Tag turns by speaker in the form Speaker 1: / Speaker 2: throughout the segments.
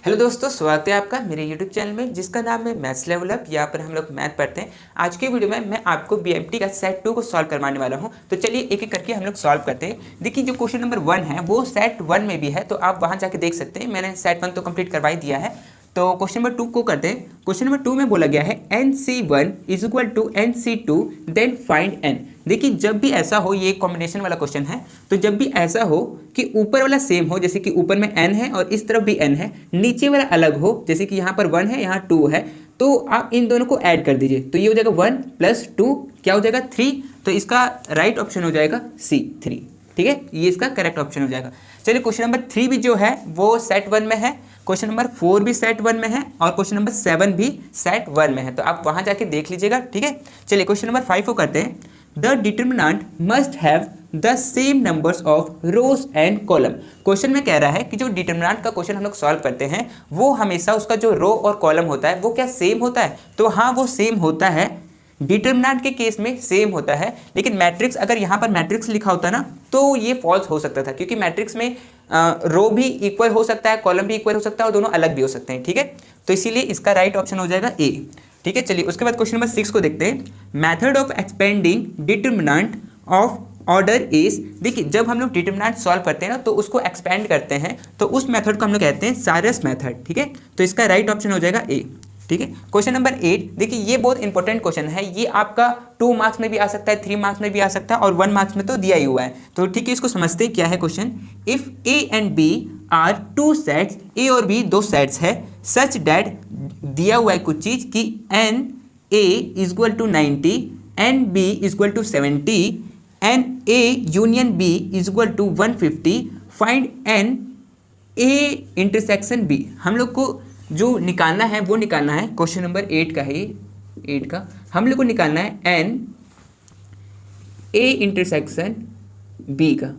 Speaker 1: Hello दोस्तों, स्वागत है आपका मेरे यूट्यूब चैनल में जिसका नाम है मैथ्स लेवल अप। यहाँ पर हम लोग मैथ पढ़ते हैं। आज की वीडियो में मैं आपको बीएमटी का सेट 2 को सॉल्व करवाने वाला हूँ। तो चलिए एक एक करके हम लोग सॉल्व करते हैं। देखिए, जो क्वेश्चन नंबर 1 है वो सेट 1 में भी है, तो आप वहाँ जाके देख सकते हैं। मैंने सेट 1 तो कंप्लीट करवा ही दिया है। तो क्वेश्चन नंबर 2 को करते हैं। क्वेश्चन नंबर 2 में बोला गया है NC1 is equal to NC2 then find n। देखिए, जब भी ऐसा हो, ये कॉम्बिनेशन वाला क्वेश्चन है, तो जब भी ऐसा हो कि ऊपर वाला सेम हो, जैसे कि ऊपर में n है और इस तरफ भी n है, नीचे वाला अलग हो, जैसे कि यहाँ पर 1 है, यहाँ 2 है, तो आप इन दोनों को ऐड कर दीजिए। तो ये हो जाएगा 1 + 2 क्या हो जाएगा 3। तो इसका राइट ऑप्शन हो जाएगा C 3। ठीक है, ये इसका करेक्ट ऑप्शन हो जाएगा। चलिए, क्वेश्चन नंबर 3 भी जो है वो सेट 1 में है, क्वेश्चन नंबर 4 भी सेट 1 में है और क्वेश्चन नंबर 7 भी सेट 1 में है। तो आप वहां जाके देख लीजिएगा। ठीक है, चलिए क्वेश्चन नंबर 5 को करते हैं। The determinant must have the same numbers of rose and column. Question में कह रहा है कि जो डिटर्मिनेंट का क्वेश्चन हम लोग सॉल्व करते हैं वो हमेशा उसका जो रो और कॉलम होता है वो क्या सेम होता है। तो हाँ, वो सेम होता है, डिटर्मिनेंट के केस में सेम होता है। लेकिन मैट्रिक्स, अगर यहाँ पर मैट्रिक्स लिखा होता ना तो ये फॉल्स हो सकता था, क्योंकि मैट्रिक्स में रो भी इक्वल हो सकता है, कॉलम भी इक्वल हो सकता है और दोनों अलग भी हो सकते हैं। ठीक है, तो इसीलिए इसका राइट ऑप्शन हो जाएगा ए। ठीक है, चलिए उसके बाद क्वेश्चन नंबर 6 को देखते हैं। Method of expanding determinant of order is. देखिए, जब हम लोग डिटर्मिनेंट सॉल्व करते हैं ना तो उसको एक्सपेंड करते हैं, तो उस मेथड को हम लोग कहते हैं सारस मेथड। ठीक है, तो इसका राइट ऑप्शन हो जाएगा ए। ठीक है, क्वेश्चन नंबर 8। देखिए, ये बहुत इंपॉर्टेंट क्वेश्चन है। ये आपका 2 मार्क्स में भी आ सकता है, 3 मार्क्स में भी आ सकता है और 1 मार्क्स में तो दिया ही हुआ है। तो ठीक है, इसको समझते हैं क्या है question. If A and B are 2 sets, A और बी 2 सेट्स है, सच डैट दिया हुआ है कुछ चीज कि N A is equal to 90, N B is equal to 70, N A union B is equal to 150, find N A intersection B. हम लोग को जो निकालना है वो निकालना है, क्वेश्चन नंबर 8 का है, 8 का हम लोग को निकालना है एन ए इंटरसेक्शन बी का।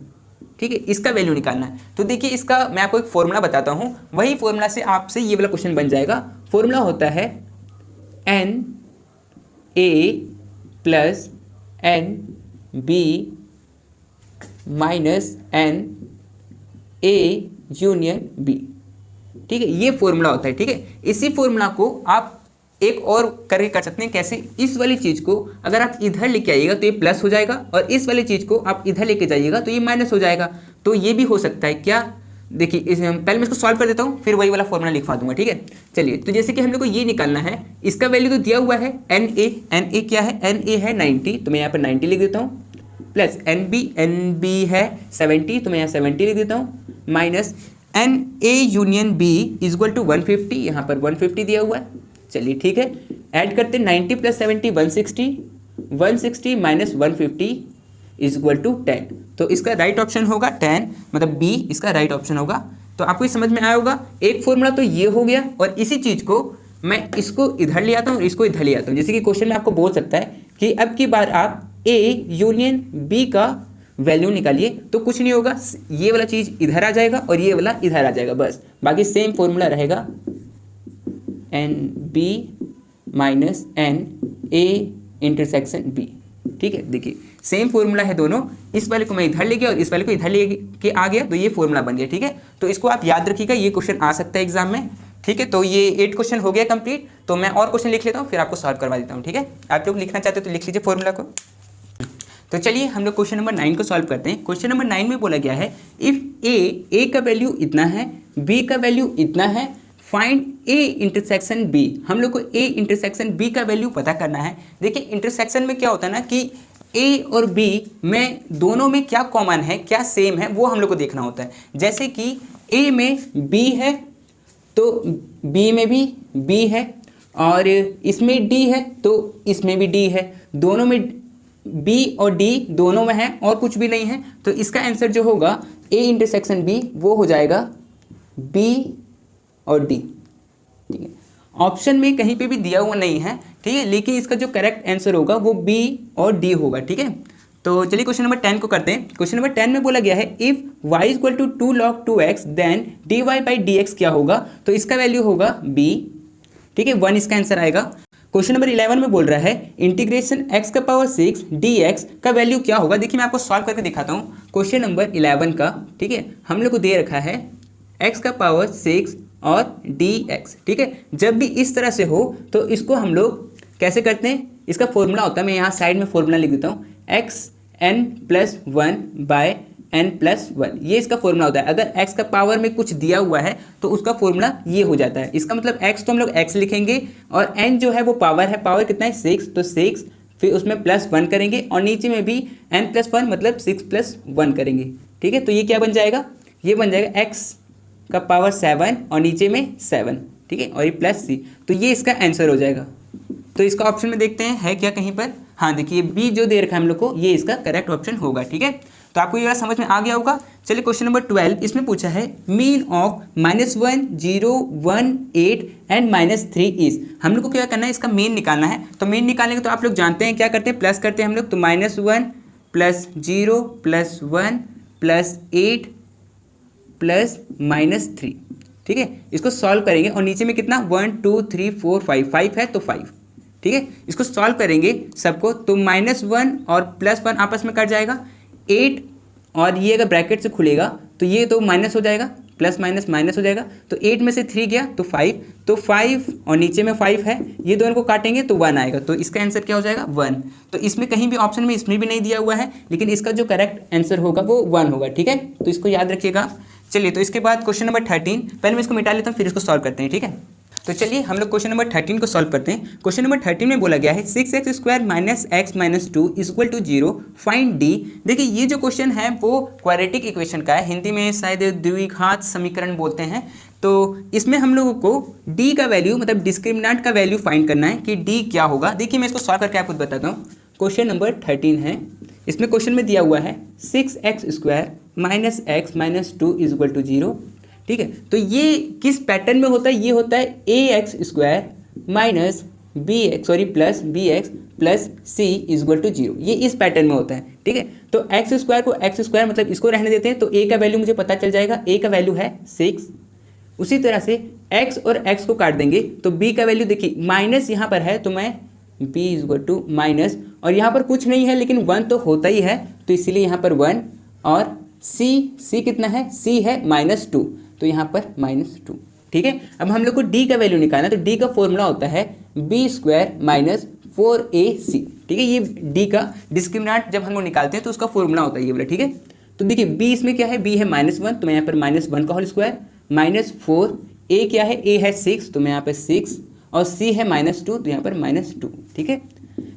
Speaker 1: ठीक है, इसका वैल्यू निकालना है। तो देखिए, इसका मैं आपको एक फॉर्मूला बताता हूँ, वही फॉर्मूला से आपसे ये वाला क्वेश्चन बन जाएगा। फॉर्मूला होता है N A plus N B minus N A union B. ठीक है, ये फॉर्मूला होता है। ठीक है, इसी फॉर्मूला को आप एक और करके कर सकते हैं। कैसे? इस वाली चीज को अगर आप इधर लेके आइएगा तो ये प्लस हो जाएगा, और इस वाली चीज को आप इधर लेके जाइएगा तो ये माइनस हो जाएगा। तो ये भी हो सकता है क्या? देखिए, पहले मैं इसको सॉल्व कर देता हूँ, फिर वही वाला फॉर्मूला लिखवा दूंगा। ठीक है, चलिए, तो जैसे कि हम लोग को ये निकालना है, इसका वैल्यू तो दिया हुआ है एन ए क्या है? एन ए है 90, तो मैं यहाँ पर 90 लिख देता हूँ, प्लस एन बी है 70, तो मैं यहाँ 70 लिख देता हूँ, minus N A union B is equal to 150, यहाँ पर 150 दिया हुआ है। चलिए ठीक है, ऐड करते हैं 90 + 70 160, 160 माइनस 150 इज इक्वल टू 10। तो इसका राइट ऑप्शन होगा 10, मतलब बी इसका राइट ऑप्शन होगा। तो आपको ये समझ में आया होगा। एक फॉर्मूला तो ये हो गया, और इसी चीज़ को मैं इसको इधर ले आता हूँ और इसको इधर ले आता हूँ। जैसे कि क्वेश्चन में आपको बोल सकता है कि अब की बार आप ए यूनियन बी का वैल्यू निकालिए, तो कुछ नहीं होगा, ये वाला चीज़ इधर आ जाएगा और ये वाला इधर आ जाएगा, बस। बाकी सेम फॉर्मूला रहेगा, N B minus N A intersection B. ठीक है, देखिए सेम फॉर्मूला है दोनों। इस वाले को मैं इधर ले गया और इस वाले को इधर ले के आ गया, तो ये फॉर्मूला बन गया। ठीक है, तो इसको आप याद रखिएगा, ये क्वेश्चन आ सकता है एग्जाम में। ठीक है, तो ये 8 क्वेश्चन हो गया कंप्लीट। तो मैं और क्वेश्चन लिख लेता हूँ, फिर आपको सॉल्व करवा देता हूँ। ठीक है, आप लोग लिखना चाहते हो तो लिख लीजिए फॉर्मूला को। तो चलिए हम लोग क्वेश्चन नंबर 9 को सॉल्व करते हैं। क्वेश्चन नंबर 9 में बोला गया है, इफ ए का वैल्यू इतना है, बी का वैल्यू इतना है, फाइंड ए इंटरसेक्शन बी। हम लोग को ए इंटरसेक्शन बी का वैल्यू पता करना है। देखिए, इंटरसेक्शन में क्या होता है ना कि ए और बी में दोनों में क्या कॉमन है, क्या सेम है, वो हम लोग को देखना होता है। जैसे कि ए में बी है तो बी में भी बी है, और इसमें डी है तो इसमें भी डी है, दोनों में बी और डी दोनों में है और कुछ भी नहीं है। तो इसका आंसर जो होगा ए इंटरसेक्शन बी, वो हो जाएगा बी और डी। ठीक है, ऑप्शन में कहीं पे भी दिया हुआ नहीं है। ठीक है, लेकिन इसका जो करेक्ट आंसर होगा वो बी और डी होगा। ठीक है, तो चलिए क्वेश्चन नंबर 10 को करते हैं। क्वेश्चन नंबर 10 में बोला गया है, if y equal to 2 log 2x then dy by dx क्या होगा? तो इसका वैल्यू होगा b। ठीक है, 1 इसका आंसर आएगा। क्वेश्चन नंबर 11 में बोल रहा है, इंटीग्रेशन x का पावर 6 dx का वैल्यू क्या होगा? देखिए, मैं आपको सॉल्व करके दिखाता हूँ क्वेश्चन नंबर 11 का। ठीक है, हम लोग को दे रखा है x का पावर 6 और dx, ठीक है। जब भी इस तरह से हो तो इसको हम लोग कैसे करते हैं, इसका फॉर्मूला होता है, मैं यहाँ साइड में फॉर्मूला लिख देता हूँ, xn+1/n+1, ये इसका फॉर्मूला होता है। अगर x का पावर में कुछ दिया हुआ है तो उसका फॉर्मूला ये हो जाता है। इसका मतलब x तो हम लोग x लिखेंगे और n जो है वो पावर है, पावर कितना है 6, तो 6 फिर उसमें +1 करेंगे और नीचे में भी n+1 मतलब 6+1 करेंगे, ठीक है। तो ये क्या बन जाएगा, ये बन जाएगा x का पावर 7 और नीचे में 7, ठीक है, और ये +c, तो ये इसका आंसर हो जाएगा। तो इसका ऑप्शन में देखते हैं है क्या कहीं पर, हाँ देखिए बी जो दे रखा है हम लोग को, ये इसका करेक्ट ऑप्शन होगा, ठीक है। तो आपको ये बात समझ में आ गया होगा। चलिए क्वेश्चन नंबर 12, इसमें पूछा है मीन ऑफ -1, 0, 1, 8 एंड -3 इज। हम लोग को क्या करना है, इसका मीन निकालना है। तो मीन निकालने के तो आप लोग जानते हैं क्या करते हैं, प्लस करते हैं हम लोग। तो -1 + 0 + 1 + 8 + -3, ठीक है। इसको सॉल्व करेंगे और नीचे में कितना 1 2 3 4 5 है तो 5, ठीक है। इसको सॉल्व करेंगे सबको तो -1 और +1 आपस में कट जाएगा, 8 और ये अगर ब्रैकेट से खुलेगा तो ये तो माइनस हो जाएगा, प्लस माइनस माइनस हो जाएगा, तो 8 में से 3 गया तो 5, तो 5 और नीचे में 5 है, ये दोनों को काटेंगे तो 1 आएगा, तो इसका आंसर क्या हो जाएगा 1। तो इसमें कहीं भी ऑप्शन में इसमें भी नहीं दिया हुआ है, लेकिन इसका जो करेक्ट आंसर होगा वो 1 होगा, ठीक है। तो इसको याद रखिएगा। चलिए तो इसके बाद क्वेश्चन नंबर 13, पहले मैं इसको मिटा लेता हूँ फिर इसको सॉल्व करते हैं, ठीक है। तो चलिए हम लोग क्वेश्चन नंबर 13 को सॉल्व करते हैं। क्वेश्चन नंबर 13 में बोला गया है 6x² - x - 2 = 0, फाइंड d। देखिए ये जो क्वेश्चन है वो क्वाड्रेटिक इक्वेशन का है, हिंदी में शायद द्विघात समीकरण बोलते हैं। तो इसमें हम लोगों को d का वैल्यू मतलब डिस्क्रिमिनेंट का वैल्यू फाइंड करना है कि d क्या होगा। देखिए मैं इसको सॉल्व करके आपको बताता हूँ। क्वेश्चन नंबर 13 है, इसमें क्वेश्चन में दिया हुआ है 6x² - x - 2 = 0, ठीक है। तो ये किस पैटर्न में होता है, ये होता है ax² - bx + c = 0, ये इस पैटर्न में होता है, ठीक है। तो x² को x² मतलब इसको रहने देते हैं, तो a का वैल्यू मुझे पता चल जाएगा, a का वैल्यू है 6। उसी तरह से x और x को काट देंगे तो b का वैल्यू देखिए माइनस यहाँ पर है तो मैं b = माइनस, और यहाँ पर कुछ नहीं है लेकिन 1 तो होता ही है तो इसीलिए यहाँ पर 1, और c कितना है, c है -2 तो यहाँ पर -2, ठीक है। अब हम लोग को d का वैल्यू निकालना है, तो d का फॉर्मूला होता है b² - 4ac, ठीक है। ये d का डिस्क्रिमिनेंट जब हम लोग निकालते हैं तो उसका फॉर्मूला होता है ये वाला, ठीक है। तो देखिए b इसमें क्या है, b है -1 तो मैं यहाँ पर -1 का होल स्क्वायर, -4, a क्या है, a है 6 तो मैं यहाँ पर 6, और c है -2 तो यहाँ पर -2, ठीक है।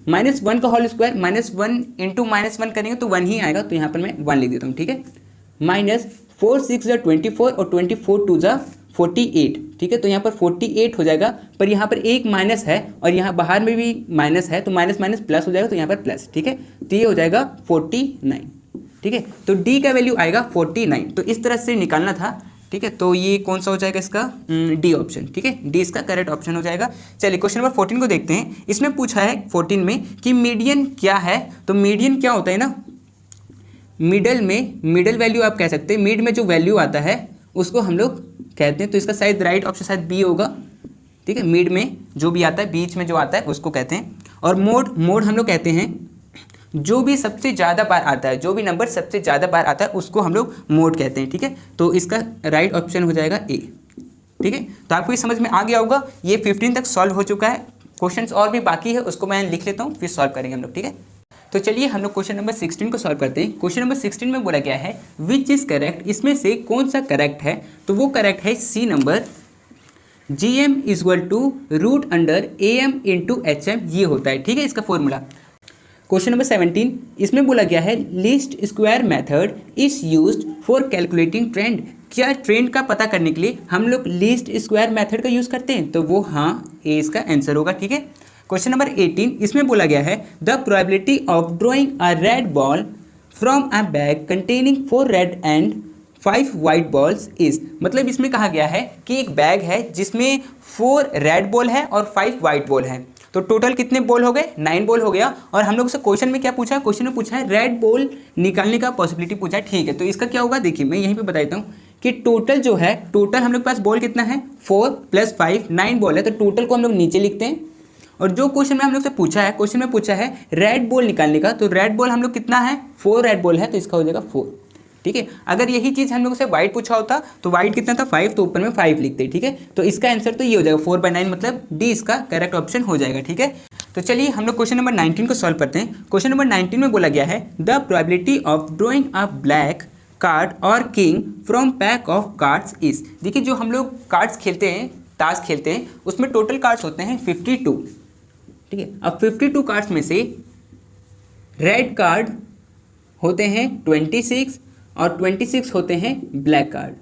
Speaker 1: -1 का होल स्क्वायर, -1 × -1 करेंगे तो 1 ही आएगा, तो यहाँ पर मैं 1 लिख देता हूँ, ठीक है। -4 6 = 24 और 24 2 = 48, ठीक है। तो यहाँ पर 48 हो जाएगा, पर यहाँ पर एक माइनस है और यहाँ बाहर में भी माइनस है, तो माइनस माइनस प्लस हो जाएगा, तो यहाँ पर प्लस, ठीक है। तो ये हो जाएगा 49, ठीक है। तो d का वैल्यू आएगा 49, तो इस तरह से निकालना था, ठीक है। तो ये कौन सा हो जाएगा इसका, डी ऑप्शन, ठीक है। डी इसका करेक्ट ऑप्शन हो जाएगा। चलिए क्वेश्चन नंबर 14 को देखते हैं। इसमें पूछा है 14 में कि मीडियन क्या है। तो मीडियन क्या होता है ना, मिडल वैल्यू आप कह सकते हैं, मिड में जो वैल्यू आता है उसको हम लोग कहते हैं, तो इसका शायद राइट ऑप्शन शायद बी होगा, ठीक है। मिड में जो भी आता है, बीच में जो आता है उसको कहते हैं। और मोड हम लोग कहते हैं जो भी सबसे ज़्यादा बार आता है, जो भी नंबर सबसे ज़्यादा बार आता है उसको हम लोग मोड कहते हैं, ठीक है। तो इसका राइट ऑप्शन हो जाएगा ए, ठीक है। तो आपको ये समझ में आ गया होगा। ये 15 तक सॉल्व हो चुका है, क्वेश्चंस और भी बाकी है, उसको मैं लिख लेता हूँ फिर सॉल्व करेंगे हम लोग, ठीक है। तो चलिए हम लोग क्वेश्चन नंबर 16 को सॉल्व करते हैं। क्वेश्चन नंबर 16 में बोला गया है विच इज़ करेक्ट, इसमें से कौन सा करेक्ट है। तो वो करेक्ट है सी नंबर, GM = √√am × HM, ये होता है, ठीक है, इसका फॉर्मूला। क्वेश्चन नंबर 17, इसमें बोला गया है least square method is used for calculating trend. क्या ट्रेंड का पता करने के लिए हम लोग लीस्ट स्क्वायर मेथड का यूज़ करते हैं, तो वो हाँ ए इसका आंसर होगा, ठीक है। क्वेश्चन नंबर 18, इसमें बोला गया है the probability of drawing a red ball from a bag containing 4 red and 5 white balls is. मतलब इसमें कहा गया है कि एक बैग है जिसमें 4 रेड बॉल है और 5 वाइट बॉल है, तो टोटल कितने बॉल हो गए, 9 बॉल हो गया। और हम लोग से क्वेश्चन में क्या पूछा है, क्वेश्चन में पूछा है रेड बॉल निकालने का पॉसिबिलिटी पूछा है, ठीक है। तो इसका क्या होगा, देखिए मैं यहीं पे बता देता हूँ कि टोटल जो है, टोटल हम लोग के पास बॉल कितना है 4 + 5 9 बॉल है, तो टोटल को हम लोग नीचे लिखते हैं। और जो क्वेश्चन में हम लोग से पूछा है, क्वेश्चन में पूछा है रेड बॉल निकालने का, तो रेड बॉल हम लोग कितना है 4 रेड बॉल है, तो इसका हो जाएगा 4, ठीक है। अगर यही चीज़ हम लोग से वाइट पूछा होता तो वाइट कितना था 5, तो ऊपर में 5 लिखते, ठीक है। तो इसका आंसर तो ये हो जाएगा 4/9, मतलब डी इसका करेक्ट ऑप्शन हो जाएगा, ठीक है। तो चलिए हम लोग क्वेश्चन नंबर 19 को सॉल्व करते हैं। क्वेश्चन नंबर 19 में बोला गया है the probability of drawing a black card और king from pack of cards is. देखिए जो हम लोग कार्ड्स खेलते हैं, ताश खेलते हैं, उसमें टोटल कार्ड्स होते हैं 52, ठीक है। अब 52 कार्ड्स में से रेड कार्ड होते हैं 26 और 26 होते हैं ब्लैक कार्ड,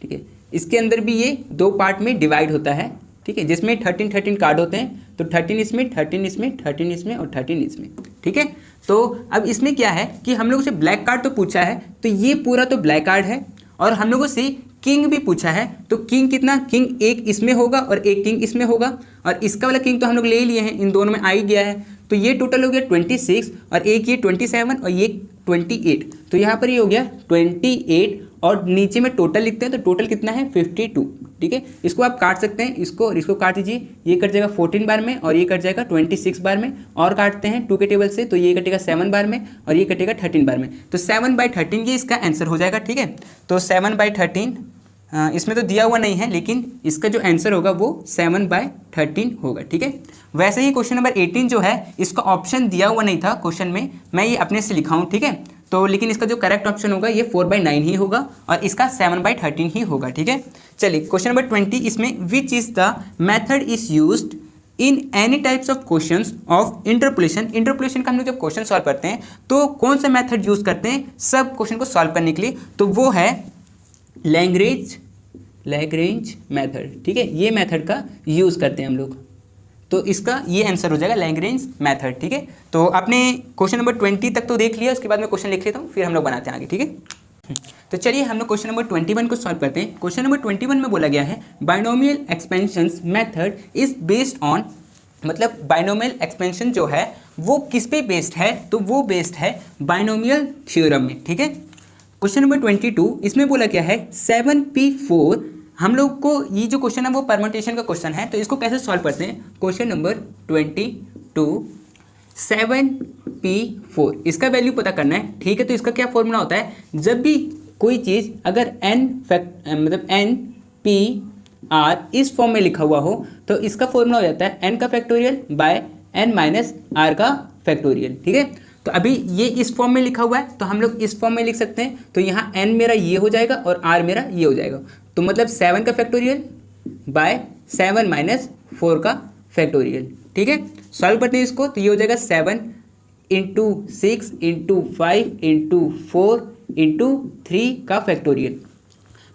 Speaker 1: ठीक है। इसके अंदर भी ये 2 पार्ट में डिवाइड होता है, ठीक है, जिसमें 13 कार्ड होते हैं। तो 13 इसमें, 13 इसमें, 13 इसमें और 13 इसमें, ठीक है। तो अब इसमें क्या है कि हम लोगों से ब्लैक कार्ड तो पूछा है, तो ये पूरा तो ब्लैक कार्ड है, और हम लोगों से किंग भी पूछा है। तो किंग कितना, किंग एक इसमें होगा और एक किंग इसमें होगा, और इसका वाला किंग तो हम लोग ले लिए हैं, इन दोनों में आ ही गया है। तो ये टोटल हो गया 26, और एक ये 27 और ये 28। तो यहाँ पर ये हो गया 28, और नीचे में टोटल लिखते हैं तो टोटल कितना है 52, ठीक है। इसको आप काट सकते हैं, इसको और इसको काट दीजिए, ये कट जाएगा 14 बार में और ये कट जाएगा 26 बार में, और काटते हैं 2 के टेबल से, तो ये कटेगा 7 बार में और ये कटेगा 13 बार में। तो 7/13 ये इसका आंसर हो जाएगा, ठीक है। तो 7/13 इसमें तो दिया हुआ नहीं है, लेकिन इसका जो आंसर होगा वो 7/13 होगा, ठीक है। वैसे ही क्वेश्चन नंबर 18 जो है, इसका ऑप्शन दिया हुआ नहीं था क्वेश्चन में, मैं ये अपने से लिखा हूँ, ठीक है। तो लेकिन इसका जो करेक्ट ऑप्शन होगा ये 4/9 ही होगा, और इसका 7/13 ही होगा, ठीक है। चलिए क्वेश्चन नंबर 20, इसमें which is the method is used in any types of questions of interpolation. Interpolation का हम लोग जब क्वेश्चन सॉल्व करते हैं तो कौन सा मेथड यूज करते हैं सब क्वेश्चन को सॉल्व करने के लिए, तो वो है लैग्रेंज मेथड, ठीक है। ये मेथड का यूज़ करते हैं हम लोग, तो इसका ये आंसर हो जाएगा लैग्रेंज मेथड, ठीक है। तो आपने क्वेश्चन नंबर 20 तक तो देख लिया, उसके बाद मैं क्वेश्चन लिख लेता हूँ, फिर हम लोग बनाते हैं आगे, ठीक है। तो चलिए हम लोग क्वेश्चन नंबर 21 को सॉल्व करते हैं। क्वेश्चन नंबर 21 में बोला गया है binomial expansion method is based on, मतलब बाइनोमियल एक्सपेंशन जो है वो किस पे बेस्ड है, तो वो बेस्ड है बाइनोमियल थ्योरम में, ठीक है। क्वेश्चन नंबर 22, इसमें बोला क्या है 7p4। हम लोग को ये जो क्वेश्चन है वो परम्यूटेशन का क्वेश्चन है, तो इसको कैसे सॉल्व करते हैं। क्वेश्चन नंबर 22, 7p4 इसका वैल्यू पता करना है, ठीक है। तो इसका क्या फॉर्मूला होता है, जब भी कोई चीज़ अगर मतलब n/p/r इस फॉर्म में लिखा हुआ हो तो इसका फॉर्मूला हो जाता है n का फैक्टोरियल बाय n-r का फैक्टोरियल, ठीक है। तो अभी ये इस फॉर्म में लिखा हुआ है, तो हम लोग इस फॉर्म में लिख सकते हैं। तो यहाँ n मेरा ये हो जाएगा और r मेरा ये हो जाएगा, तो मतलब 7 का फैक्टोरियल बाय 7 - 4 का फैक्टोरियल, ठीक है। सॉल्व करते हैं इसको, तो ये हो जाएगा 7 × 6 × 5 × 4 × 3 का फैक्टोरियल।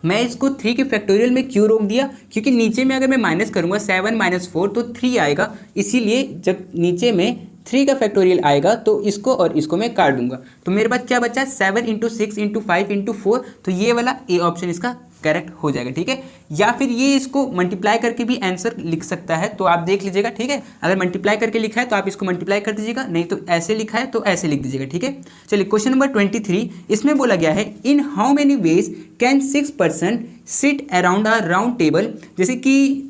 Speaker 1: मैं इसको 3 के फैक्टोरियल में क्यों रोक दिया, क्योंकि नीचे में अगर मैं माइनस करूँगा 7 - 4 तो 3 आएगा, इसीलिए जब नीचे में 3 का फैक्टोरियल आएगा तो इसको और इसको मैं काट दूंगा। तो मेरे पास क्या बचा 7 × 6 × 5 × 4, तो ये वाला ए ऑप्शन इसका करेक्ट हो जाएगा, ठीक है। या फिर ये इसको मल्टीप्लाई करके भी आंसर लिख सकता है, तो आप देख लीजिएगा, ठीक है। अगर मल्टीप्लाई करके लिखा है तो आप इसको मल्टीप्लाई कर दीजिएगा, नहीं तो ऐसे लिखा है तो ऐसे लिख दीजिएगा, ठीक है। चलिए क्वेश्चन नंबर 23, इसमें बोला गया है in how many ways can 6 person sit around a round table. जैसे कि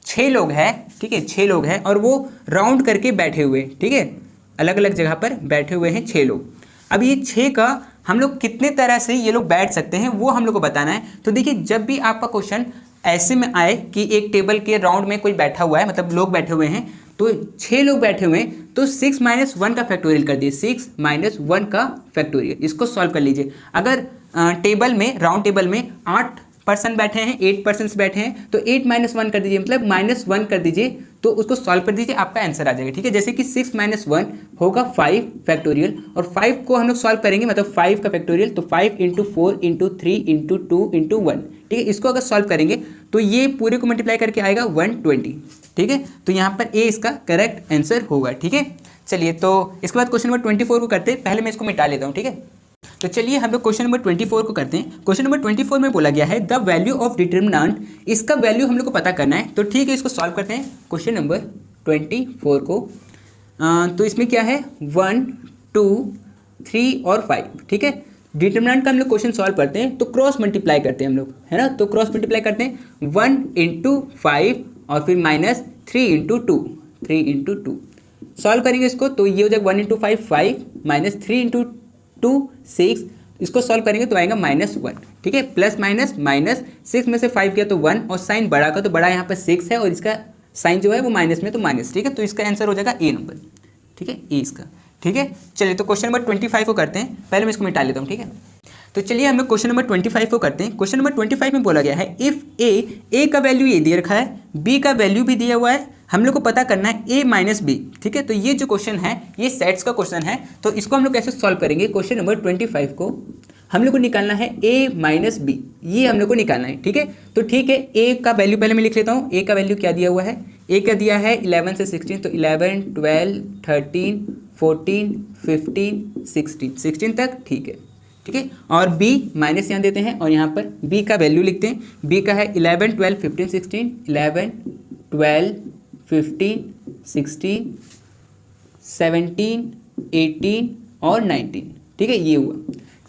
Speaker 1: 6 लोग हैं, ठीक है, 6 लोग हैं और वो राउंड करके बैठे हुए, ठीक है, अलग अलग जगह पर बैठे हुए हैं 6 लोग। अब ये 6 का हम लोग कितने तरह से ये लोग बैठ सकते हैं वो हम लोग को बताना है। तो देखिए जब भी आपका क्वेश्चन ऐसे में आए कि एक टेबल के राउंड में कोई बैठा हुआ है, मतलब लोग बैठे हुए हैं, तो 6 लोग बैठे हुए हैं, तो 6 - 1 का फैक्टोरियल कर दिए, 6 - 1 का फैक्टोरियल, इसको सॉल्व कर लीजिए। अगर टेबल में, राउंड टेबल में 8 पर्सन बैठे हैं, 8 पर्सन बैठे हैं, तो 8 - 1 कर दीजिए, मतलब -1 कर दीजिए, तो उसको सॉल्व कर दीजिए, आपका आंसर आ जाएगा, ठीक है। जैसे कि 6 - 1 होगा 5 फैक्टोरियल, और 5 को हम लोग सॉल्व करेंगे, मतलब 5 का फैक्टोरियल, तो 5 × 4 × 3 × 2 × 1, ठीक है। इसको अगर सॉल्व करेंगे तो ये पूरे को मल्टीप्लाई करके आएगा 120, ठीक है। तो यहाँ पर ए इसका करेक्ट आंसर होगा, ठीक है। चलिए तो इसके बाद क्वेश्चन नंबर 24 को करते हैं, पहले मैं इसको मिटा लेता हूँ, ठीक है। तो चलिए हम लोग क्वेश्चन नंबर 24 को करते हैं। क्वेश्चन नंबर 24 में बोला गया है द वैल्यू ऑफ डिटर्मिनेंट, इसका वैल्यू हम लोग को पता करना है, तो ठीक है इसको सॉल्व करते हैं क्वेश्चन नंबर 24 को। तो इसमें क्या है 1, 2, 3 और 5, ठीक है। डिटर्मिनेंट का हम लोग क्वेश्चन सॉल्व करते हैं तो क्रॉस मल्टीप्लाई करते हैं हम लोग, है ना। तो क्रॉस मल्टीप्लाई करते हैं 1 × 5 और फिर -3 × 2, 3 × 2 सॉल्व करेंगे इसको, तो ये हो जाएगा 1 × 5 5 -3 × 2 6 इसको सॉल्व करेंगे तो आएगा -1, ठीक है। प्लस माइनस माइनस, 6 में से 5 गया तो 1, और साइन बड़ा का तो बड़ा यहाँ पर 6 है और इसका साइन जो है वो माइनस में तो माइनस, ठीक है। तो इसका आंसर हो जाएगा ए नंबर, ठीक है, ए इसका, ठीक है। चलिए तो क्वेश्चन नंबर 25 को करते हैं, पहले मैं इसको मिटा लेता हूँ, ठीक है। तो चलिए हम लोग क्वेश्चन नंबर 25 को करते हैं। क्वेश्चन नंबर 25 में बोला गया है इफ़ ए का वैल्यू ये दे रखा है, बी का वैल्यू भी दिया हुआ है, हम लोग को पता करना है ए माइनस बी, ठीक है। तो ये जो क्वेश्चन है ये सेट्स का क्वेश्चन है, तो इसको हम लोग कैसे सॉल्व करेंगे। क्वेश्चन नंबर 25 को हम लोग को निकालना है ए माइनस बी, ये हम लोग को निकालना है, ठीक है। तो ठीक है, ए का वैल्यू पहले मैं लिख लेता हूँ। ए का वैल्यू क्या दिया हुआ है, ए का दिया है 11 से 16, तो 11, 12, 13, 14, 15, 16 तक, ठीक है, ठीक है। और बी माइनस यहाँ देते हैं और यहाँ पर बी का वैल्यू लिखते हैं। बी का है 11, 12, 15, 16, 11, 12, 15, 16, 17, 18 और 19, ठीक है, ये हुआ,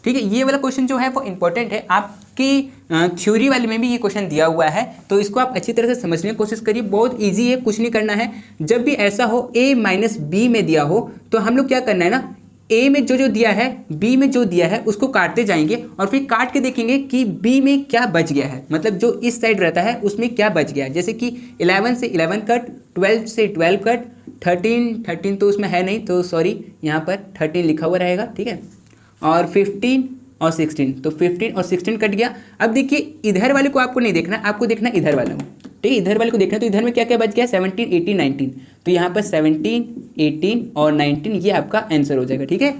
Speaker 1: ठीक है। ये वाला क्वेश्चन जो है वो इंपॉर्टेंट है, आपकी थ्योरी वाले में भी ये क्वेश्चन दिया हुआ है, तो इसको आप अच्छी तरह से समझने की कोशिश करिए। बहुत इजी है, कुछ नहीं करना है। जब भी ऐसा हो a माइनस बी में दिया हो तो हम लोग क्या करना है ना, a में जो दिया है, b में जो दिया है उसको काटते जाएंगे और फिर काट के देखेंगे कि b में क्या बच गया है, मतलब जो इस साइड रहता है उसमें क्या बच गया है। जैसे कि 11 से 11 कट, 12 से 12 कट, 13 तो उसमें है नहीं, तो सॉरी यहाँ पर 13 लिखा हुआ रहेगा, ठीक है। और 15 और 16, तो 15 और 16 कट गया। अब देखिए इधर वाले को आपको नहीं देखना, आपको देखना इधर वाले को, ठीक है। इधर वाले को देखना, तो इधर में क्या क्या बच गया, 17, 18, 19, तो यहाँ पर 17, 18 और 19 ये आपका आंसर हो जाएगा, ठीक है।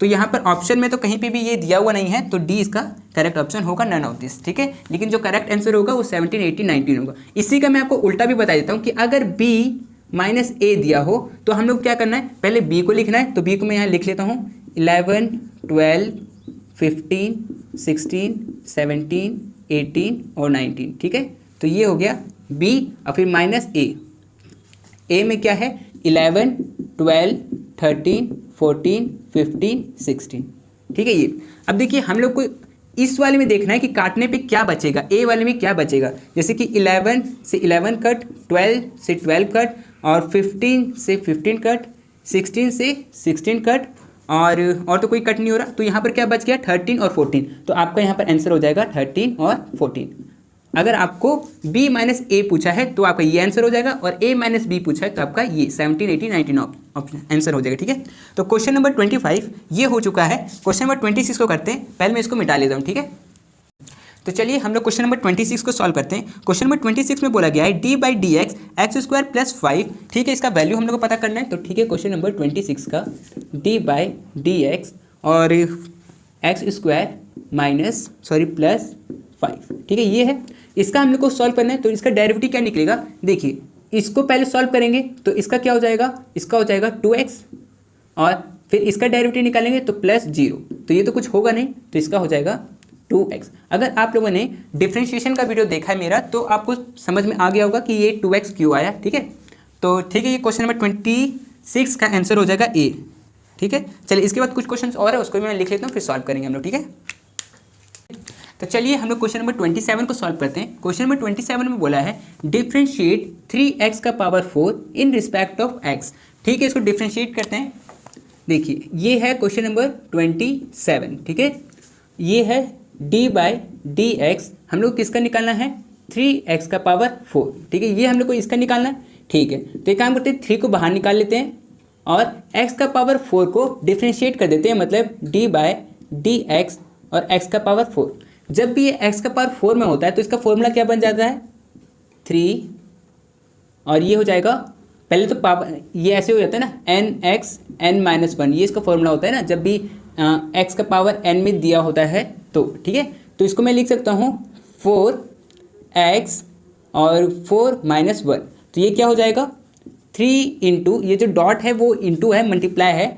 Speaker 1: तो यहाँ पर ऑप्शन में तो कहीं पे भी ये दिया हुआ नहीं है, तो डी इसका करेक्ट ऑप्शन होगा, नन ऑफ दिस, ठीक है। लेकिन जो करेक्ट आंसर होगा वो 17, 18, 19 होगा। इसी का मैं आपको उल्टा भी बता देता हूँ कि अगर बी माइनस ए दिया हो तो हम लोग क्या करना है, पहले बी को लिखना है। तो बी को मैं यहाँ लिख लेता हूँ 11, 12, 15, 16, 17, 18 और 19, ठीक है। तो ये हो गया बी और फिर माइनस ए में क्या है 11, 12, 13, 14, 15, 16, ठीक है। ये अब देखिए हम लोग को इस वाले में देखना है कि काटने पे क्या बचेगा, ए वाले में क्या बचेगा। जैसे कि 11 से 11 कट, 12 से 12 कट और 15 से 15 कट, 16 से 16 कट और तो कोई कट नहीं हो रहा। तो यहाँ पर क्या बच गया 13 और 14, तो आपका यहाँ पर आंसर हो जाएगा 13 और 14। अगर आपको b माइनस ए पूछा है तो आपका ये आंसर हो जाएगा, और a माइनस बी पूछा है तो आपका ये 17, 18, 19 ऑप्शन आंसर हो जाएगा, ठीक है। तो क्वेश्चन नंबर 25 ये हो चुका है। क्वेश्चन नंबर 26 को करते हैं, पहले मैं इसको मिटा लेता हूँ, ठीक है। तो चलिए हम लोग क्वेश्चन नंबर 26 को सॉल्व करते हैं। क्वेश्चन नंबर 26 में बोला गया है D by D x x square plus 5, ठीक है। इसका वैल्यू हम लोग को पता करना है, तो ठीक है। क्वेश्चन नंबर 26 का डी बाई डी एक्स और एक्स स्क्वायर प्लस 5, ठीक है, ये है। इसका हम लोग को सॉल्व करना है, तो इसका डेरिवेटिव क्या निकलेगा, देखिए इसको पहले सॉल्व करेंगे तो इसका क्या हो जाएगा, इसका हो जाएगा 2x और फिर इसका डेरिवेटिव निकालेंगे तो प्लस 0, तो ये तो कुछ होगा नहीं, तो इसका हो जाएगा 2x। अगर आप लोगों ने डिफ्रेंशिएशन का वीडियो देखा है मेरा तो आपको समझ में आ गया होगा कि ये 2x क्यों आया, ठीक है। तो ठीक है, ये क्वेश्चन नंबर 26 का आंसर हो जाएगा ए, ठीक है। चलिए इसके बाद कुछ क्वेश्चन और है, उसको भी मैं लिख लेता हूँ, फिर सॉल्व करेंगे हम लोग, ठीक है। तो चलिए हम लोग क्वेश्चन नंबर 27 को सॉल्व करते हैं। क्वेश्चन नंबर 27 में बोला है डिफ्रेंशिएट 3x का power 4 in respect of x, ठीक है। इसको डिफ्रेंशिएट करते हैं। देखिए ये है क्वेश्चन नंबर 27, ठीक है। ये है डी बाई डी एक्स, हम लोग किसका निकालना है 3x का पावर 4, ठीक है। ये हम लोग को इसका निकालना है, ठीक है। तो एक काम करते हैं 3 को बाहर निकाल लेते हैं और x का पावर 4 को डिफ्रेंशिएट कर देते हैं, मतलब डी बाई डी एक्स और x का पावर 4। जब भी ये x का पावर 4 में होता है तो इसका फॉर्मूला क्या बन जाता है 3, और ये हो जाएगा पहले तो पावर ये ऐसे हो जाता है ना nx n-1, ये इसका फॉर्मूला होता है ना जब भी x का पावर n में दिया होता है तो, ठीक है। तो इसको मैं लिख सकता हूँ 4x और 4 - 1, तो ये क्या हो जाएगा 3 इंटू, ये जो डॉट है वो इंटू है, मल्टीप्लाई है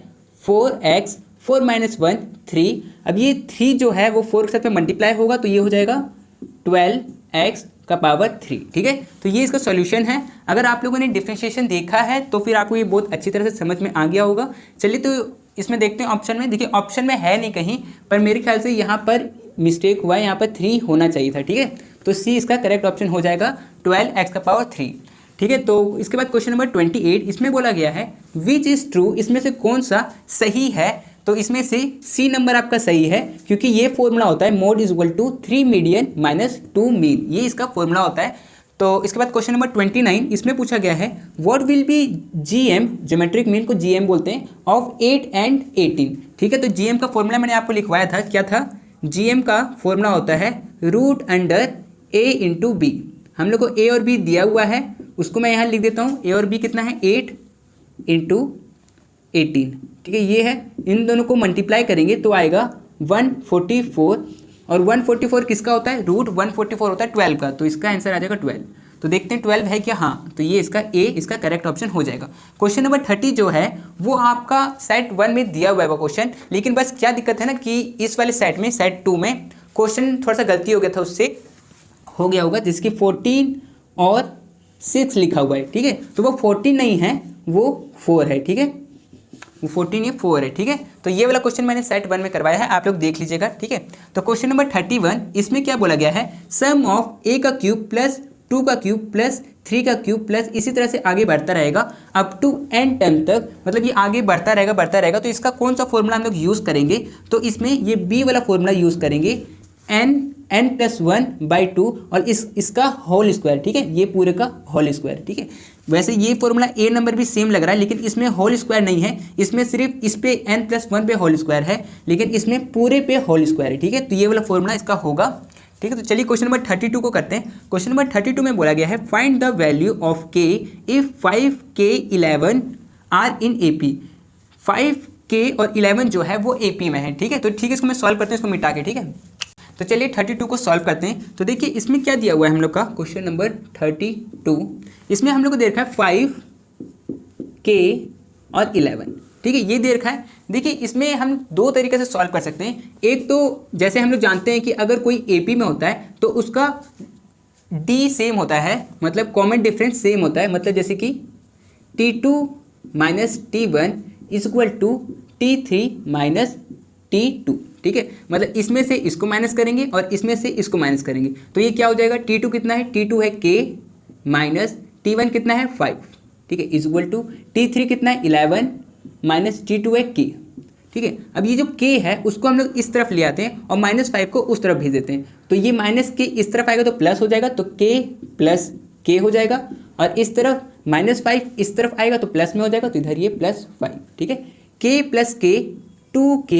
Speaker 1: 4x 4 - 1 3। अब ये 3 जो है वो 4 के साथ में मल्टीप्लाई होगा तो ये हो जाएगा 12x का पावर 3, ठीक है। तो ये इसका सॉल्यूशन है। अगर आप लोगों ने डिफरेंशिएशन देखा है तो फिर आपको ये बहुत अच्छी तरह से समझ में आ गया होगा। चलिए तो इसमें देखते हैं ऑप्शन में। देखिए ऑप्शन में है नहीं कहीं, पर मेरे ख्याल से यहाँ पर मिस्टेक हुआ है, यहाँ पर 3 होना चाहिए था, ठीक है। तो सी इसका करेक्ट ऑप्शन हो जाएगा 12x का पावर 3, ठीक है। तो इसके बाद क्वेश्चन नंबर 28, इसमें बोला गया है विच इज़ ट्रू, इसमें से कौन सा सही है। तो इसमें से सी नंबर आपका सही है, क्योंकि ये फॉर्मूला होता है mode is equal to 3 median minus 2 mean, ये इसका फॉर्मूला होता है। तो इसके बाद क्वेश्चन नंबर 29, इसमें पूछा गया है what will be GM, geometric mean को जीएम बोलते हैं, ऑफ 8 एंड 18। ठीक है, तो जीएम का फॉर्मूला मैंने आपको लिखवाया था, क्या था? जीएम का फॉर्मूला होता है रूट अंडर ए इंटू बी। हम लोग को ए और बी दिया हुआ है, उसको मैं यहाँ लिख देता हूँ। ए और बी कितना है? 8 इंटू 18। ठीक है, ये है, इन दोनों को मल्टीप्लाई करेंगे तो आएगा 144, और 144 किसका होता है? रूट 144 होता है 12 का, तो इसका आंसर आ जाएगा 12। तो देखते हैं 12 है क्या? हाँ, तो ये इसका ए इसका करेक्ट ऑप्शन हो जाएगा। क्वेश्चन नंबर 30 जो है वो आपका सेट 1 में दिया हुआ है वो क्वेश्चन, लेकिन बस क्या दिक्कत है ना कि इस वाले सेट में, सेट 2 में क्वेश्चन थोड़ा सा गलती हो गया था, उससे हो गया होगा, जिसकी 14 और 6 लिखा हुआ है। ठीक है, तो वो 14 नहीं है, वो 4 है। ठीक है, वो 14 ये 4 है। ठीक है, तो ये वाला क्वेश्चन मैंने सेट 1 में करवाया है, आप लोग देख लीजिएगा। ठीक है, तो क्वेश्चन नंबर 31, इसमें क्या बोला गया है? सम ऑफ ए का क्यूब प्लस 2 का क्यूब प्लस 3 का क्यूब प्लस इसी तरह से आगे बढ़ता रहेगा अप टू n टर्म तक, मतलब ये आगे बढ़ता रहेगा। तो इसका कौन सा फॉर्मूला हम लोग यूज़ करेंगे? तो इसमें ये b वाला फॉर्मूला यूज़ करेंगे, n प्लस 1/2 और इसका होल स्क्वायर। ठीक है, ये पूरे का होल स्क्वायर। ठीक है, वैसे ये फॉर्मूला ए नंबर भी सेम लग रहा है, लेकिन इसमें होल स्क्वायर नहीं है, इसमें सिर्फ इस पे n प्लस 1 पे होल स्क्वायर है, लेकिन इसमें पूरे पे होल स्क्वायर है। ठीक है, तो ये वाला फॉर्मूला इसका होगा। ठीक है, तो चलिए क्वेश्चन नंबर 32 को करते हैं। क्वेश्चन नंबर 32 में बोला गया है find the value of k if 5k 11 are in AP। 5k और 11 जो है वो AP में है। ठीक है, तो ठीक है, इसको मैं सॉल्व करते हैं, इसको मिटा के। ठीक है, तो चलिए 32 को सॉल्व करते हैं। तो देखिए इसमें क्या दिया हुआ है हम लोग का, क्वेश्चन नंबर 32, इसमें हम लोग को दे रखा है 5k और 11। ठीक है, ये दे रखा है। देखिए इसमें हम दो तरीके से सॉल्व कर सकते हैं। एक तो जैसे हम लोग जानते हैं कि अगर कोई AP में होता है तो उसका D सेम होता है, मतलब कॉमन डिफरेंस सेम होता है, मतलब जैसे कि T2 minus T1 is equal to T3 minus T2। ठीक है, मतलब इसमें से इसको माइनस करेंगे और इसमें से इसको माइनस करेंगे, तो ये क्या हो जाएगा? T2 कितना है? T2 है k माइनस T1 कितना है? 5। ठीक है, इज इक्वल टू T3 कितना है? 11 माइनस T2 है k। ठीक है, अब ये जो k है उसको हम लोग इस तरफ ले आते हैं और -5 को उस तरफ भेज देते हैं, तो ये माइनस k इस तरफ आएगा तो प्लस हो जाएगा, तो k प्लस k हो जाएगा, और इस तरफ -5 इस तरफ आएगा तो प्लस में हो जाएगा, तो इधर ये +5। ठीक है, k plus k 2k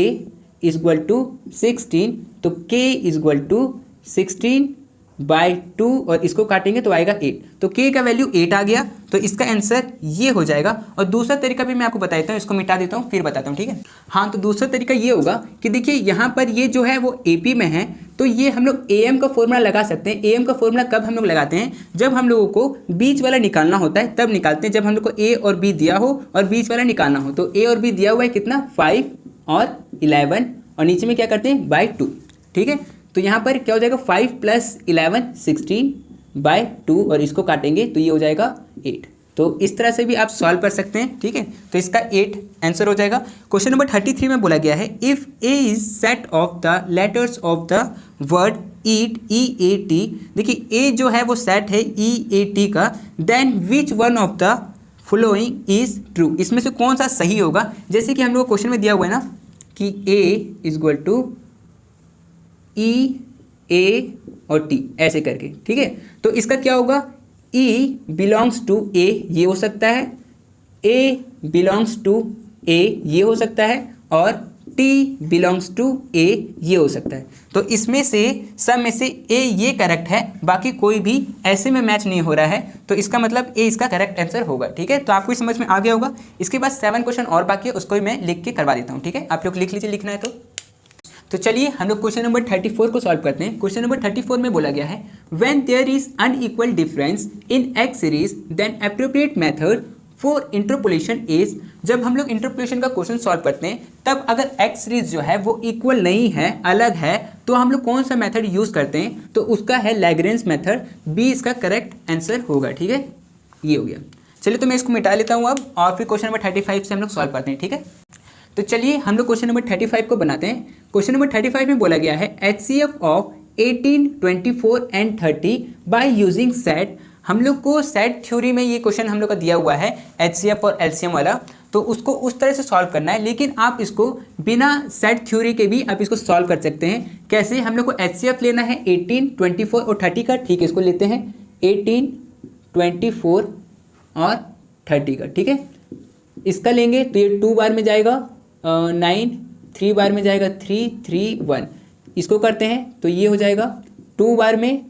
Speaker 1: is equal to 16, तो k इज इक्वल टू 16/2 और इसको काटेंगे तो आएगा 8, तो k का वैल्यू 8 आ गया, तो इसका आंसर ये हो जाएगा। और दूसरा तरीका भी मैं आपको बताता हूँ, इसको मिटा देता हूँ फिर बताता हूँ। ठीक है, हाँ, तो दूसरा तरीका ये होगा कि देखिए यहाँ पर ये जो है वो AP में है, तो ये हम लोग AM का फॉर्मूला लगा सकते हैं। AM का फॉर्मूला कब हम लोग लगाते हैं? जब हम लोगों को बीच वाला निकालना होता है, तब निकालते हैं, जब हम लोग को A और B दिया हो और बीच वाला निकालना हो। तो A और B दिया हुआ है कितना? 5 और 11, और नीचे में क्या करते हैं? /2। ठीक है, तो यहाँ पर क्या हो जाएगा? 5 + 11 16/2 और इसको काटेंगे तो ये हो जाएगा 8। तो इस तरह से भी आप सॉल्व कर सकते हैं। ठीक है, तो इसका 8 आंसर हो जाएगा। क्वेश्चन नंबर 33 में बोला गया है if A is set of the letters of the word eat EAT। देखिए A जो है वो सेट है EAT का, then which one of the following is true. इसमें से कौन सा सही होगा? जैसे कि हम लोग क्वेश्चन में दिया हुआ है ना कि A is equal to E A और T ऐसे करके। ठीक है, तो इसका क्या होगा? E बिलोंग्स टू A ये हो सकता है, A बिलोंग्स टू A ये हो सकता है, और T बिलोंग्स टू A ये हो सकता है। तो इसमें से सब में से A ये करेक्ट है, बाकी कोई भी ऐसे में मैच नहीं हो रहा है, तो इसका मतलब A इसका करेक्ट आंसर होगा। ठीक है, तो आपको समझ में आ गया होगा। इसके बाद 7 क्वेश्चन और बाकी है, उसको भी मैं लिख के करवा देता हूँ। ठीक है, आप लोग लिख लीजिए, लिखना है तो चलिए हम लोग क्वेश्चन नंबर 34 को सॉल्व करते हैं। क्वेश्चन नंबर 34 में बोला गया है when there is unequal difference in x series then appropriate method for interpolation is. जब हम लोग इंटरपोलेशन का क्वेश्चन सॉल्व करते हैं तब अगर एक्स सीरीज जो है वो इक्वल नहीं है, अलग है, तो हम लोग कौन सा मेथड यूज करते हैं? तो उसका है लैग्रेंज मेथड, बी इसका करेक्ट आंसर होगा। ठीक है, ये हो गया। चलिए तो मैं इसको मिटा लेता हूँ अब, और फिर क्वेश्चन नंबर 35 से हम लोग सॉल्व करते हैं। ठीक है, तो चलिए हम लोग क्वेश्चन नंबर 35 को बनाते हैं। क्वेश्चन नंबर 35 में बोला गया है HCF of 18, 24 and 30 by using set. हम लोग को सेट थ्योरी में ये क्वेश्चन हम लोग का दिया हुआ है HCF और LCM वाला। तो उसको उस तरह से सॉल्व करना है, लेकिन आप इसको बिना सेट थ्योरी के भी आप इसको सॉल्व कर सकते हैं। कैसे? हम लोग को HCF लेना है 18, 24 और 30 का, ठीक है। इसको लेते हैं 18, 24 और 30 का, ठीक है। इसका लेंगे तो ये 2 बार में जाएगा 9, 3 बार में जाएगा 3, 3, 1। इसको करते हैं तो ये हो जाएगा 2 बार में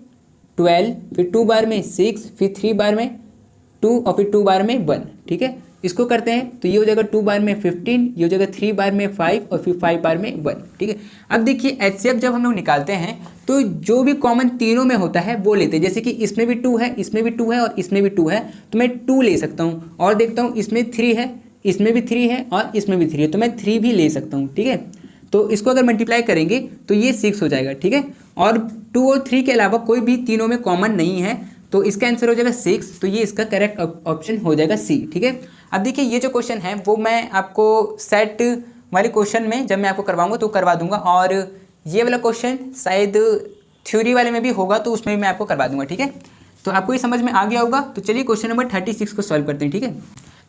Speaker 1: 12, फिर 2 बार में 6, फिर 3 बार में 2 और फिर 2 बार में 1, ठीक है। इसको करते हैं तो ये हो जाएगा 2 बार में 15, ये हो जाएगा 3 बार में 5 और फिर 5 बार में 1, ठीक है। अब देखिए HCF जब हम लोग निकालते हैं तो जो भी कॉमन तीनों में होता है वो लेते हैं। जैसे कि इसमें भी 2 है, इसमें भी 2 है और इसमें भी 2 है, तो मैं 2 ले सकता हूँ। और देखता हूँ इसमें 3 है, इसमें भी 3 है और इसमें भी 3 है, तो मैं 3 भी ले सकता हूँ, ठीक है। तो इसको अगर मल्टीप्लाई करेंगे तो ये 6 हो जाएगा, ठीक है। और 2 और 3 के अलावा कोई भी तीनों में कॉमन नहीं है, तो इसका आंसर हो जाएगा 6। तो ये इसका करेक्ट ऑप्शन हो जाएगा सी, ठीक है। अब देखिए ये जो क्वेश्चन है वो मैं आपको सेट वाले क्वेश्चन में जब मैं आपको करवाऊंगा तो करवा दूंगा, और ये वाला क्वेश्चन शायद थ्योरी वाले में भी होगा तो उसमें भी मैं आपको करवा दूंगा, ठीक है। तो आपको ये समझ में आ गया होगा। तो चलिए क्वेश्चन नंबर 36 को सॉल्व करते हैं, ठीक है।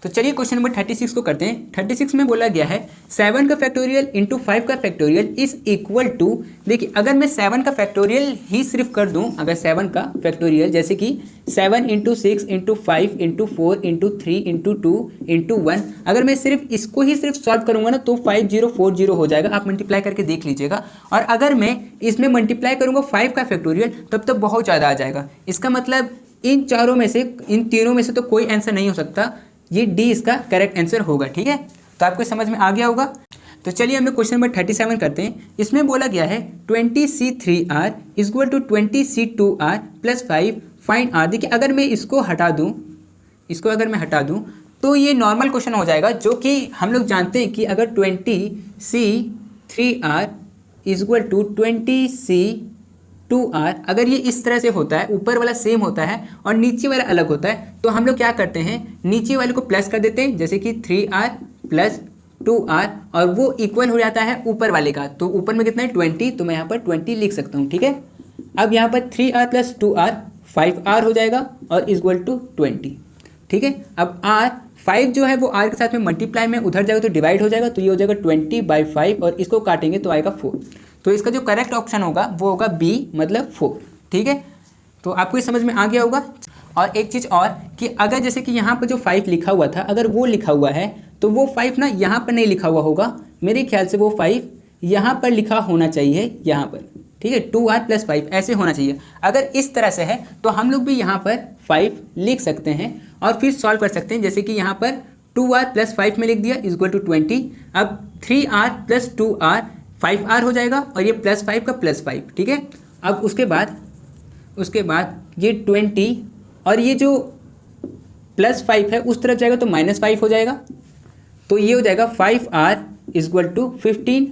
Speaker 1: तो चलिए क्वेश्चन नंबर 36 को करते हैं। 36 में बोला गया है 7 का फैक्टोरियल इंटू 5 का फैक्टोरियल इज इक्वल टू, देखिए अगर मैं 7 का फैक्टोरियल ही सिर्फ कर दूं, अगर 7 का फैक्टोरियल जैसे कि 7 into 6 into 5 into 4 into 3 into 2 into 1, अगर मैं सिर्फ इसको ही सिर्फ सॉल्व करूंगा ना तो 5040 हो जाएगा। आप मल्टीप्लाई करके देख लीजिएगा। और अगर मैं इसमें मल्टीप्लाई करूंगा 5 का फैक्टोरियल तब तो बहुत ज़्यादा आ जाएगा। इसका मतलब इन चारों में से, इन तीनों में से तो कोई आंसर नहीं हो सकता, ये डी इसका करेक्ट आंसर होगा, ठीक है। तो आपको समझ में आ गया होगा। तो चलिए हम लोग क्वेश्चन नंबर 37 करते हैं। इसमें बोला गया है 20C3R is equal to 20C2R plus 5 find R। देखिए अगर मैं इसको हटा दूं, इसको अगर मैं हटा दूं तो ये नॉर्मल क्वेश्चन हो जाएगा, जो कि हम लोग जानते हैं कि अगर 20C3R is equal to 20C2R, अगर ये इस तरह से होता है, ऊपर वाला सेम होता है और नीचे वाला अलग होता है, तो हम लोग क्या करते हैं, नीचे वाले को प्लस कर देते हैं, जैसे कि 3R प्लस 2R, और वो इक्वल हो जाता है ऊपर वाले का। तो ऊपर में कितना है 20, तो मैं यहाँ पर 20 लिख सकता हूँ, ठीक है। अब यहाँ पर 3R प्लस 2R 5R हो जाएगा और इक्वल टू 20, ठीक है। अब R 5 जो है वो R के साथ में मल्टीप्लाई में उधर जाएगा तो डिवाइड हो जाएगा, तो ये हो जाएगा 20/5 और इसको काटेंगे तो आएगा 4। तो इसका जो करेक्ट ऑप्शन होगा वो होगा बी, मतलब 4, ठीक है। तो आपको ये समझ में आ गया होगा। और एक चीज़ और कि अगर जैसे कि यहाँ पर जो 5 लिखा हुआ था, अगर वो लिखा हुआ है तो वो 5 ना यहाँ पर नहीं लिखा हुआ होगा, मेरे ख्याल से वो 5 यहाँ पर लिखा होना चाहिए, यहाँ पर, ठीक है। 2R प्लस 5 ऐसे होना चाहिए। अगर इस तरह से है तो हम लोग भी यहाँ पर 5 लिख सकते हैं और फिर सॉल्व कर सकते हैं। जैसे कि यहाँ पर 2R प्लस 5 में लिख दिया इज इक्वल टू 20। अब 3R प्लस 2R 5R हो जाएगा और ये प्लस 5 का प्लस 5, ठीक है। अब उसके बाद ये 20 और ये जो प्लस 5 है उस तरफ जाएगा तो माइनस 5 हो जाएगा, तो ये हो जाएगा 5R इज इक्वल टू 15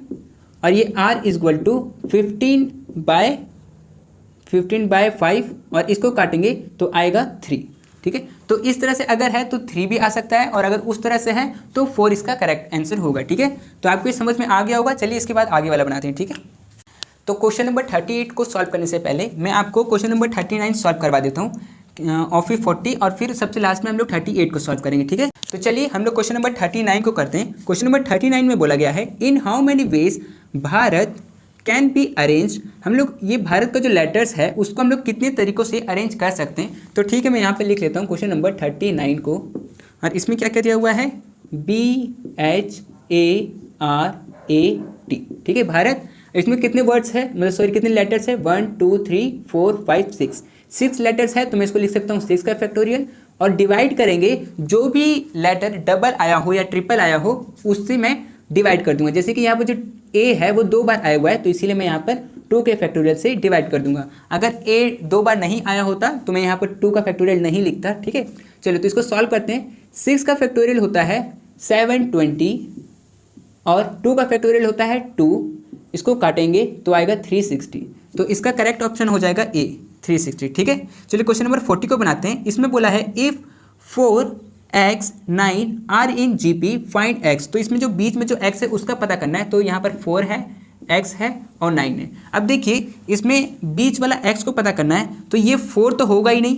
Speaker 1: और ये R इज इक्वल टू 15/5 और इसको काटेंगे तो आएगा 3, ठीक है। तो इस तरह से अगर है तो 3 भी आ सकता है और अगर उस तरह से है तो 4 इसका करेक्ट आंसर होगा, ठीक है। तो आपको ये समझ में आ गया होगा। चलिए इसके बाद आगे वाला बनाते हैं, ठीक है। तो क्वेश्चन नंबर 38 को सॉल्व करने से पहले मैं आपको क्वेश्चन नंबर 39 सॉल्व करवा देता हूँ, और फिर 40, और फिर सबसे लास्ट में हम लोग 38 को सॉल्व करेंगे, ठीक है। तो चलिए हम लोग क्वेश्चन नंबर 39 को करते हैं। क्वेश्चन नंबर 39 में बोला गया है in how many ways Bharat can be arrange. हम लोग ये भारत का जो लेटर्स है उसको हम लोग कितने तरीक़ों से अरेंज कर सकते हैं। तो ठीक है, मैं यहाँ पे लिख लेता हूँ क्वेश्चन नंबर 39 को, और इसमें क्या क्या दिया हुआ है, BHARAT, ठीक है, भारत। इसमें कितने वर्ड्स है, मतलब सॉरी कितने लेटर्स है, 1 2 3 4 5 6 लेटर्स है, तो मैं इसको लिख सकता हूँ 6 का फैक्टोरियल। और डिवाइड करेंगे, जो भी लेटर डबल आया हो या ट्रिपल आया हो उससे मैं डिवाइड कर दूंगा। जैसे कि यहाँ पर जो ए है वो 2 बार आया हुआ है, तो इसीलिए मैं यहाँ पर 2 के फैक्टोरियल से डिवाइड कर दूंगा। अगर ए 2 बार नहीं आया होता तो मैं यहाँ पर 2 का फैक्टोरियल नहीं लिखता, ठीक है। चलो तो इसको सॉल्व करते हैं। 6 का फैक्टोरियल होता है 720 और 2 का फैक्टोरियल होता है 2, इसको काटेंगे तो आएगा 360। तो इसका करेक्ट ऑप्शन हो जाएगा ए, 360, ठीक है। चलिए क्वेश्चन नंबर 40 को बनाते हैं। इसमें बोला है if 4x 9 are in GP find x। तो इसमें जो बीच में जो x है उसका पता करना है। तो यहाँ पर 4 है, x है और 9 है। अब देखिए इसमें बीच वाला x को पता करना है, तो ये 4 तो होगा ही नहीं,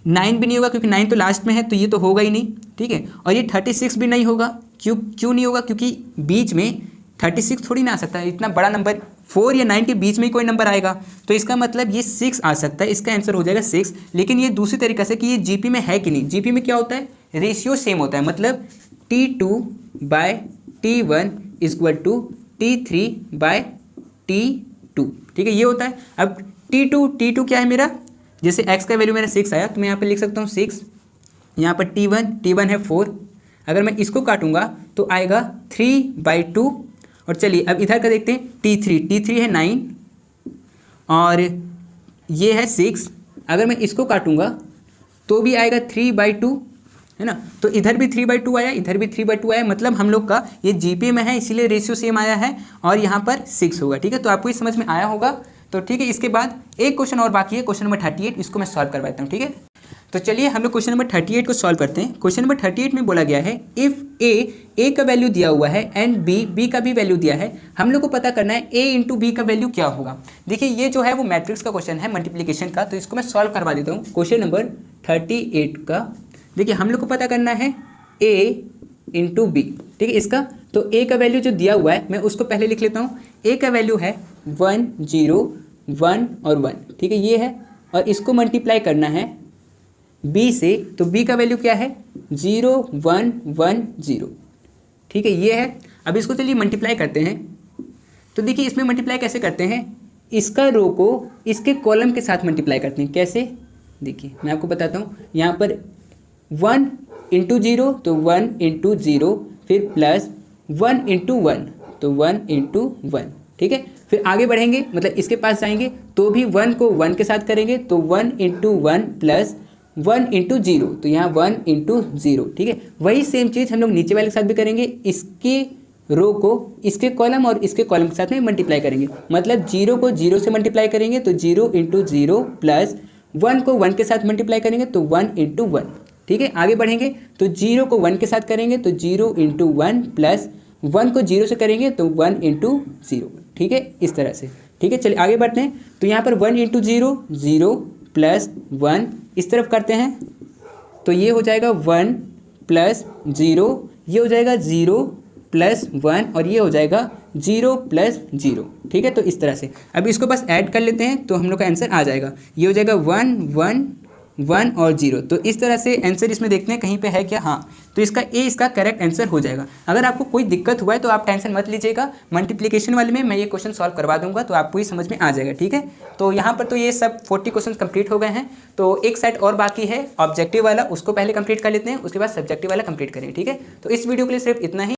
Speaker 1: 9 भी नहीं होगा क्योंकि 9 तो लास्ट में है, तो ये तो होगा ही नहीं, ठीक है। और ये 36 भी नहीं होगा, क्यों नहीं होगा, क्योंकि बीच में 36 थोड़ी ना आ सकता है, इतना बड़ा नंबर 4 या 9 के बीच में ही कोई नंबर आएगा, तो इसका मतलब ये 6 आ सकता है, इसका आंसर हो जाएगा 6। लेकिन ये दूसरी तरीके से कि ये जीपी में है कि नहीं, जीपी में क्या होता है, रेशियो सेम होता है, मतलब T2/T1 इक्वल टू T3/T2, ठीक है, ये होता है। अब T2 क्या है मेरा, जैसे x का वैल्यू मेरा 6 आया तो मैं यहाँ पे लिख सकता हूँ 6, यहाँ पर T1 है 4, अगर मैं इसको काटूंगा तो आएगा 3/2। और चलिए अब इधर का देखते हैं, T3 है 9 और ये है 6, अगर मैं इसको काटूंगा तो भी आएगा 3/2, है ना। तो इधर भी 3/2 आया, इधर भी 3/2 आया, मतलब हम लोग का ये जीपी में है इसीलिए रेशियो सेम आया है, और यहाँ पर 6 होगा, ठीक है। तो आपको ये समझ में आया होगा। तो ठीक है, इसके बाद एक क्वेश्चन और बाकी है, क्वेश्चन नंबर 38, इसको मैं सॉल्व करवाता हूँ, ठीक है। तो चलिए हम लोग क्वेश्चन नंबर 38 को सॉल्व करते हैं। क्वेश्चन नंबर 38 में बोला गया है इफ़ ए का वैल्यू दिया हुआ है एंड बी का भी वैल्यू दिया है, हम लोग को पता करना है ए इंटू बी का वैल्यू क्या होगा। देखिए ये जो है वो मैट्रिक्स का क्वेश्चन है, मल्टीप्लिकेशन का, तो इसको मैं सॉल्व करवा देता हूँ। क्वेश्चन नंबर 38 का देखिए हम लोग को पता करना है ए इंटू बी, ठीक है, इसका तो ए का वैल्यू जो दिया हुआ है मैं उसको पहले लिख लेता हूँ। ए का वैल्यू है 1 0 1 और 1, ठीक है, ये है, और इसको मल्टीप्लाई करना है बी से, तो बी का वैल्यू क्या है 0 1 1 0, ठीक है, ये है। अब इसको चलिए मल्टीप्लाई करते हैं। तो देखिए इसमें मल्टीप्लाई कैसे करते हैं, इसका रो को इसके कॉलम के साथ मल्टीप्लाई करते हैं। कैसे, देखिए मैं आपको बताता हूँ। यहाँ पर 1 इंटू 0 तो 1 इंटू 0, फिर प्लस 1 इंटू 1 तो 1 इंटू 1, ठीक है। फिर आगे बढ़ेंगे, मतलब इसके पास जाएंगे तो भी 1 को 1 के साथ करेंगे, तो 1 इंटू 1 प्लस 1 इंटू 0, तो यहाँ 1 इंटू 0, ठीक है। वही सेम चीज़ हम लोग नीचे वाले के साथ भी करेंगे, इसके रो को इसके कॉलम और इसके कॉलम के साथ में मल्टीप्लाई करेंगे, मतलब 0 को 0 से मल्टीप्लाई करेंगे तो 0 इंटू 0 प्लस 1 को 1 के साथ मल्टीप्लाई करेंगे तो 1 इंटू 1, ठीक है। आगे बढ़ेंगे तो 0 को 1 के साथ करेंगे तो 0 इंटू 1 प्लस 1 को 0 से करेंगे तो 1 इंटू 0, ठीक है, इस तरह से, ठीक है। चलिए आगे बढ़ते हैं। तो यहाँ पर 1 इंटू 0 0 प्लस 1 इस तरफ करते हैं तो ये हो जाएगा 1 प्लस 0, ये हो जाएगा 0 प्लस 1 और ये हो जाएगा 0 प्लस 0, ठीक है। तो इस तरह से अब इसको बस ऐड कर लेते हैं तो हम लोग का आंसर आ जाएगा, ये हो जाएगा 1 1 1 और 0। तो इस तरह से आंसर इसमें देखते हैं कहीं पे है क्या, हाँ, तो इसका ए इसका करेक्ट आंसर हो जाएगा। अगर आपको कोई दिक्कत हुआ है तो आप टेंशन मत लीजिएगा, मल्टीप्लिकेशन वाले में मैं ये क्वेश्चन सॉल्व करवा दूंगा तो आपको ही समझ में आ जाएगा, ठीक है। तो यहाँ पर तो ये सब 40 क्वेश्चन कंप्लीट हो गए हैं, तो एक सेट और बाकी है ऑब्जेक्टिव वाला, उसको पहले कंप्लीट कर लेते हैं, उसके बाद सब्जेक्टिव वाला कंप्लीट करें, ठीक है। तो इस वीडियो के लिए सिर्फ इतना ही।